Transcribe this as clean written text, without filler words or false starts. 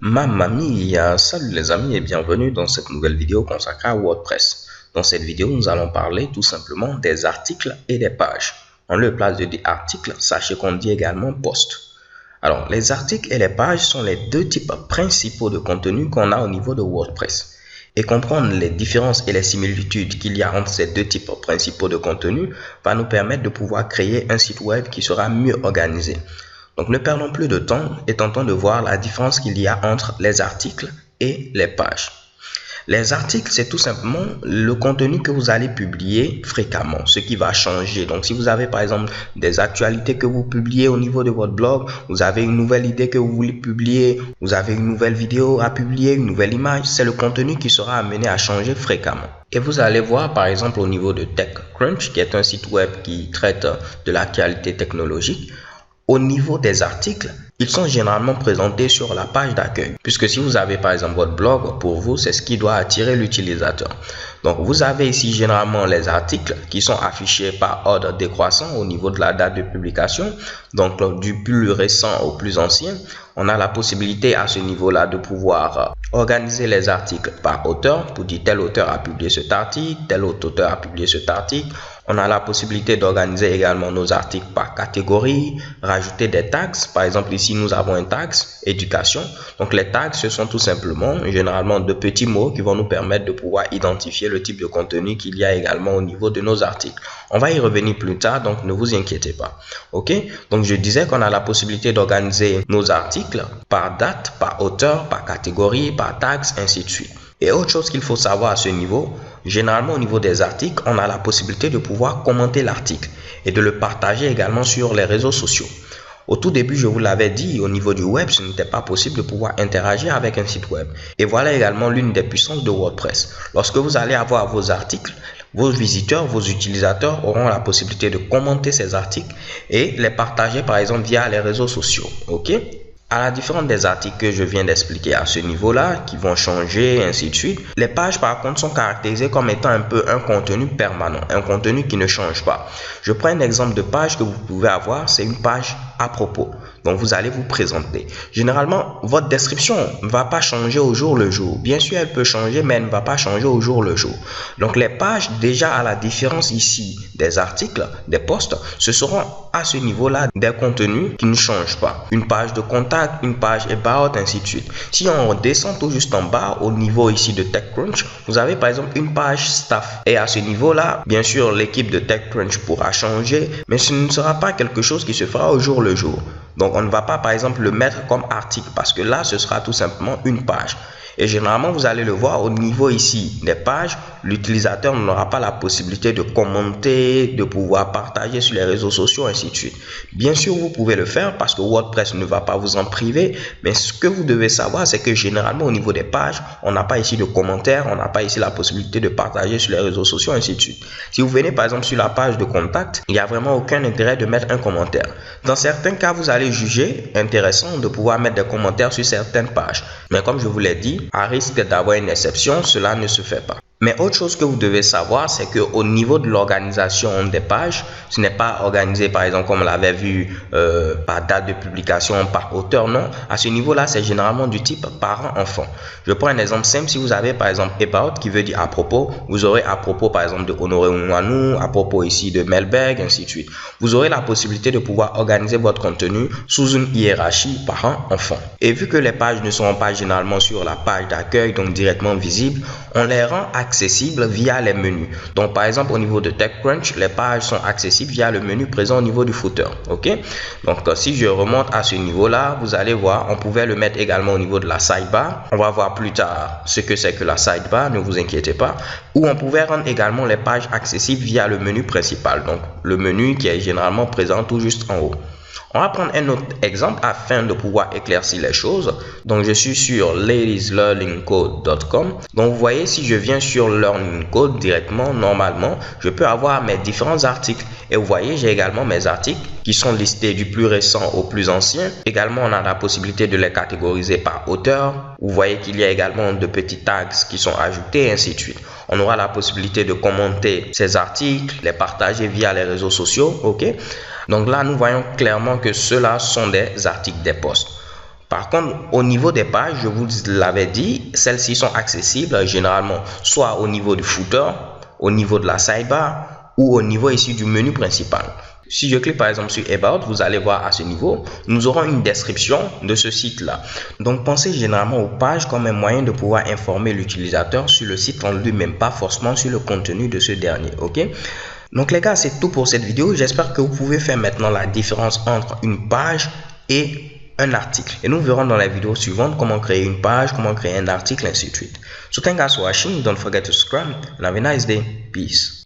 Mamma mia, salut les amis et bienvenue dans cette nouvelle vidéo consacrée à WordPress. Dans cette vidéo, nous allons parler tout simplement des articles et des pages. En lieu et place de dire article, sachez qu'on dit également post. Alors, les articles et les pages sont les deux types principaux de contenu qu'on a au niveau de WordPress. Et comprendre les différences et les similitudes qu'il y a entre ces deux types principaux de contenu va nous permettre de pouvoir créer un site web qui sera mieux organisé. Donc ne perdons plus de temps et tentons de voir la différence qu'il y a entre les articles et les pages. Les articles, c'est tout simplement le contenu que vous allez publier fréquemment, ce qui va changer. Donc si vous avez par exemple des actualités que vous publiez au niveau de votre blog, vous avez une nouvelle idée que vous voulez publier, vous avez une nouvelle vidéo à publier, une nouvelle image, c'est le contenu qui sera amené à changer fréquemment. Et vous allez voir par exemple au niveau de TechCrunch, qui est un site web qui traite de l'actualité technologique. Au niveau des articles, ils sont généralement présentés sur la page d'accueil. Puisque si vous avez par exemple votre blog, pour vous, c'est ce qui doit attirer l'utilisateur. Donc, vous avez ici généralement les articles qui sont affichés par ordre décroissant au niveau de la date de publication. Donc, du plus récent au plus ancien, on a la possibilité à ce niveau-là de pouvoir organiser les articles par auteur. Pour dire tel auteur a publié cet article, tel autre auteur a publié cet article. On a la possibilité d'organiser également nos articles par catégorie, rajouter des tags. Par exemple, ici, nous avons un tag éducation. Donc, les tags, ce sont tout simplement, généralement, de petits mots qui vont nous permettre de pouvoir identifier le type de contenu qu'il y a également au niveau de nos articles. On va y revenir plus tard, donc ne vous inquiétez pas. OK? Donc, je disais qu'on a la possibilité d'organiser nos articles par date, par auteur, par catégorie, par tags, ainsi de suite. Et autre chose qu'il faut savoir à ce niveau, généralement au niveau des articles, on a la possibilité de pouvoir commenter l'article et de le partager également sur les réseaux sociaux. Au tout début, je vous l'avais dit, au niveau du web, ce n'était pas possible de pouvoir interagir avec un site web. Et voilà également l'une des puissances de WordPress. Lorsque vous allez avoir vos articles, vos visiteurs, vos utilisateurs auront la possibilité de commenter ces articles et les partager par exemple via les réseaux sociaux. OK? À la différence des articles que je viens d'expliquer à ce niveau-là, qui vont changer, ainsi de suite, les pages par contre sont caractérisées comme étant un peu un contenu permanent, un contenu qui ne change pas. Je prends un exemple de page que vous pouvez avoir, c'est une page à propos. Donc, vous allez vous présenter. Généralement, votre description ne va pas changer au jour le jour. Bien sûr, elle peut changer, mais elle ne va pas changer au jour le jour. Donc, les pages, déjà à la différence ici des articles, des posts, ce seront à ce niveau-là des contenus qui ne changent pas. Une page de contact, une page about, ainsi de suite. Si on descend tout juste en bas, au niveau ici de TechCrunch, vous avez par exemple une page staff. Et à ce niveau-là, bien sûr, l'équipe de TechCrunch pourra changer, mais ce ne sera pas quelque chose qui se fera au jour le jour. Donc, on ne va pas, par exemple, le mettre comme article parce que là, ce sera tout simplement une page. Et généralement, vous allez le voir au niveau ici des pages, l'utilisateur n'aura pas la possibilité de commenter, de pouvoir partager sur les réseaux sociaux, ainsi de suite. Bien sûr, vous pouvez le faire parce que WordPress ne va pas vous en priver, mais ce que vous devez savoir, c'est que généralement, au niveau des pages, on n'a pas ici de commentaires, on n'a pas ici la possibilité de partager sur les réseaux sociaux, ainsi de suite. Si vous venez par exemple sur la page de contact, il n'y a vraiment aucun intérêt de mettre un commentaire. Dans certains cas, vous allez juger intéressant de pouvoir mettre des commentaires sur certaines pages. Mais comme je vous l'ai dit, à risque d'avoir une exception, cela ne se fait pas. Mais autre chose que vous devez savoir, c'est qu'au niveau de l'organisation des pages, ce n'est pas organisé par exemple comme on l'avait vu par date de publication, par auteur, non. À ce niveau-là, c'est généralement du type parent-enfant. Je prends un exemple simple. Si vous avez par exemple about qui veut dire à propos, vous aurez à propos par exemple de Honoré Ouanou, à propos ici de Melberg, ainsi de suite. Vous aurez la possibilité de pouvoir organiser votre contenu sous une hiérarchie parent-enfant. Et vu que les pages ne seront pas généralement sur la page d'accueil, donc directement visibles, on les rend accessibles via les menus. Donc par exemple au niveau de TechCrunch, les pages sont accessibles via le menu présent au niveau du footer. OK? Donc si je remonte à ce niveau-là, vous allez voir, on pouvait le mettre également au niveau de la sidebar. On va voir plus tard ce que c'est que la sidebar, ne vous inquiétez pas. Ou on pouvait rendre également les pages accessibles via le menu principal. Donc le menu qui est généralement présent tout juste en haut. On va prendre un autre exemple afin de pouvoir éclaircir les choses. Donc, je suis sur ladieslearningcode.com. Donc, vous voyez, si je viens sur Learning Code directement, normalement, je peux avoir mes différents articles. Et vous voyez, j'ai également mes articles qui sont listés du plus récent au plus ancien. Également, on a la possibilité de les catégoriser par auteur. Vous voyez qu'il y a également de petits tags qui sont ajoutés, et ainsi de suite. On aura la possibilité de commenter ces articles, les partager via les réseaux sociaux. OK? Donc là, nous voyons clairement que ceux-là sont des articles, des posts. Par contre, au niveau des pages, je vous l'avais dit, celles-ci sont accessibles généralement soit au niveau du footer, au niveau de la sidebar ou au niveau ici du menu principal. Si je clique par exemple sur About, vous allez voir à ce niveau, nous aurons une description de ce site-là. Donc, pensez généralement aux pages comme un moyen de pouvoir informer l'utilisateur sur le site en lui-même, pas forcément sur le contenu de ce dernier, ok? Donc les gars, c'est tout pour cette vidéo. J'espère que vous pouvez faire maintenant la différence entre une page et un article. Et nous verrons dans la vidéo suivante comment créer une page, comment créer un article, ainsi de suite. So thank you guys for watching. Don't forget to subscribe and have a nice day. Peace.